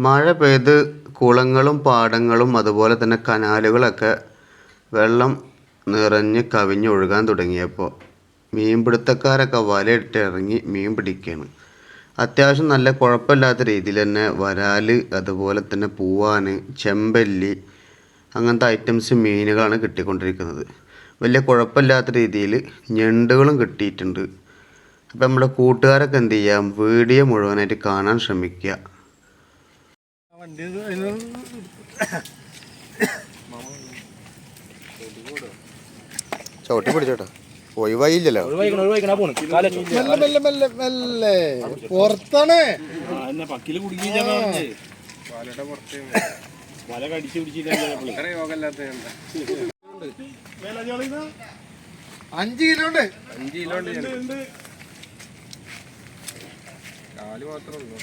മഴ പെയ്ത് കുളങ്ങളും പാടങ്ങളും അതുപോലെ തന്നെ കനാലുകളൊക്കെ വെള്ളം നിറഞ്ഞ് കവിഞ്ഞൊഴുകാൻ തുടങ്ങിയപ്പോൾ മീൻപിടുത്തക്കാരൊക്കെ വലയിട്ട് ഇറങ്ങി മീൻ പിടിക്കുകയാണ്. അത്യാവശ്യം നല്ല കുഴപ്പമില്ലാത്ത രീതിയിൽ തന്നെ വരാൽ, അതുപോലെ തന്നെ പൂവാൻ, ചെമ്പല്ലി അങ്ങനത്തെ ഐറ്റംസ് മീനുകളാണ് കിട്ടിക്കൊണ്ടിരിക്കുന്നത്. വലിയ കുഴപ്പമില്ലാത്ത രീതിയിൽ ഞണ്ടുകളും കിട്ടിയിട്ടുണ്ട്. അപ്പോൾ നമ്മുടെ കൂട്ടുകാരൊക്കെ എന്ത് ചെയ്യാം, വീഡിയോ മുഴുവനായിട്ട് കാണാൻ ശ്രമിക്കുക. ചവിട്ടി പിടിച്ചോട്ടോ, ഒഴിവായില്ലല്ലോ. പുറത്താണ് വല കടിച്ചു പിടിച്ചില്ല. 5 കിലോ ഉണ്ട്. 5 കിലോ ഉണ്ട്. കാല് മാത്രമേ ഉള്ളൂ.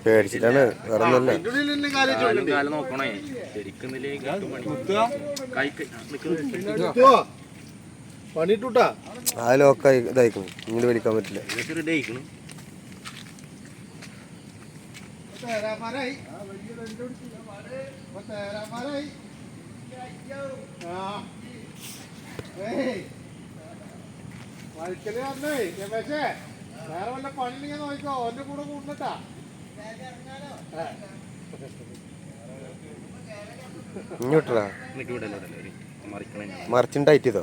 പേടിച്ചിട്ടാണ്, വേറെ പണിട്ടൂട്ടാ. ആ ലോക്കായി ഇതായിക്കണം, ഇങ്ങോട്ട് വലിക്കാൻ പറ്റില്ല. വേറെ വല്ല പണി നോക്കോ, എന്റെ കൂടെ കൂട്ടാ. ഇങ്ങോട്ടാ മറിച്ചും ടൈറ്റ് ചെയ്തോ,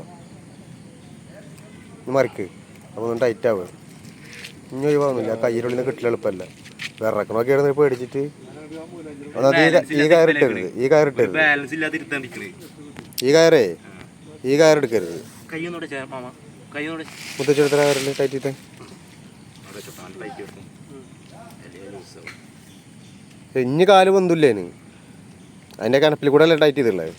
മറിക്ക്. അപ്പോൾ ഒന്നും ടൈറ്റ് ആവുക, ഇനി ഒഴിവാകുന്നില്ല. കയ്യിലുള്ളിൽ നിന്ന് കിട്ടില്ല, എളുപ്പമല്ല. വിറക്കണമൊക്കെ ആയിരുന്നു പേടിച്ചിട്ട്. ഈ കയറിട്ടരുത്, ഈ കയറിട്ടരുത്, ഈ കയറെടുക്കരുത്. മുത്തച്ചെടുത്ത കയറിൽ ടൈറ്റ് ചെയ്തേ. ഇനി കാല് പൊന്തില്ലേന്, അതിൻ്റെ കണപ്പിൽ കൂടെ അല്ലേ ടൈറ്റ് ചെയ്തിട്ടുള്ളത്.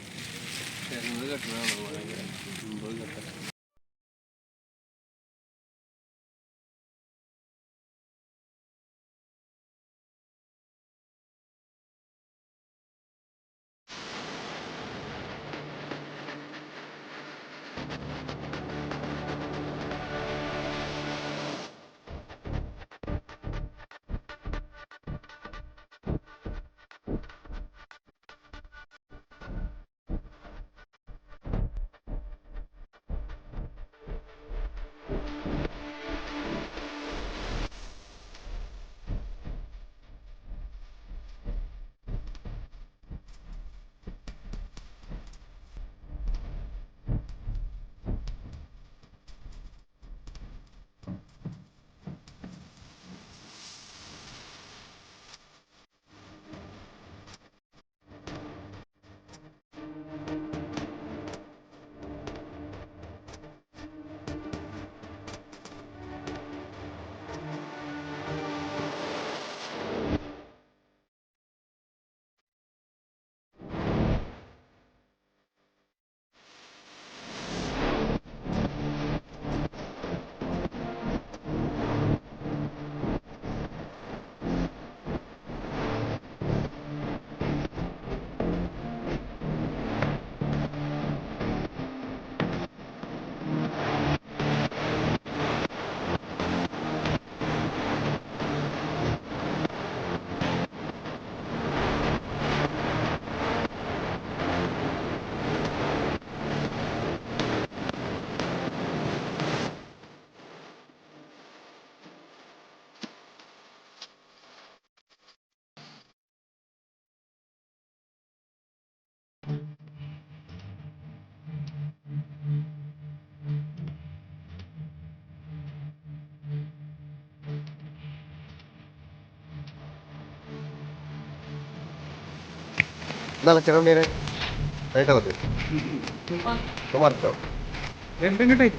രണ്ടും കിട്ടായി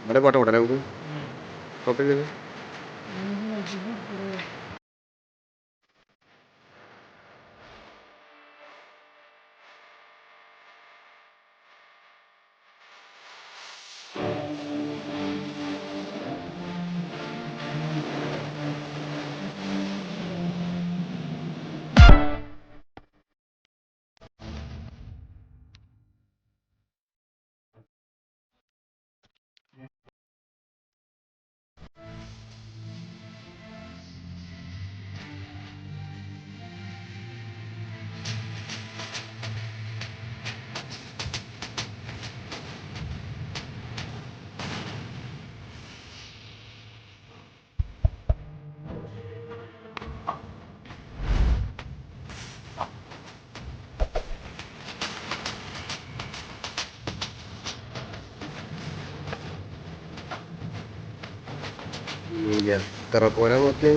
ഇവിടെ പോട്ടെ ഉടനെ നമുക്ക് കുഴപ്പമില്ല. എത്ര പോരാ നോക്കി